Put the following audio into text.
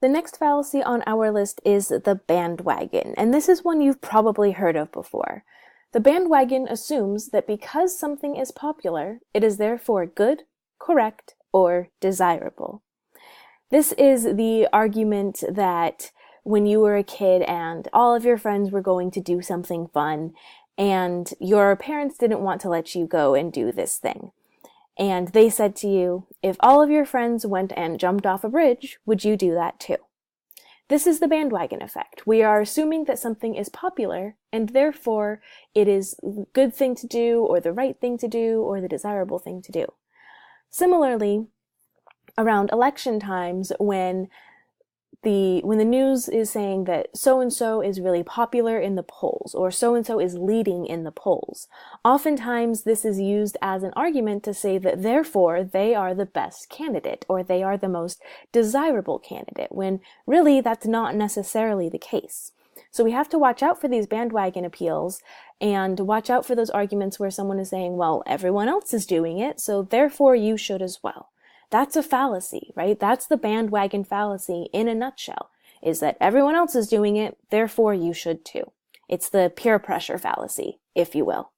The next fallacy on our list is the bandwagon, and this is one you've probably heard of before. The bandwagon assumes that because something is popular, it is therefore good, correct, or desirable. This is the argument that when you were a kid and all of your friends were going to do something fun, and your parents didn't want to let you go and do this thing. And they said to you, if all of your friends went and jumped off a bridge, would you do that too? This is the bandwagon effect. We are assuming that something is popular, and therefore it is the good thing to do, or the right thing to do, or the desirable thing to do. Similarly, around election times, when the news is saying that so-and-so is really popular in the polls, or so-and-so is leading in the polls, oftentimes this is used as an argument to say that therefore they are the best candidate, or they are the most desirable candidate, when really that's not necessarily the case. So we have to watch out for these bandwagon appeals and watch out for those arguments where someone is saying, well, everyone else is doing it, so therefore you should as well. That's a fallacy, right? That's the bandwagon fallacy in a nutshell, is that everyone else is doing it, therefore you should too. It's the peer pressure fallacy, if you will.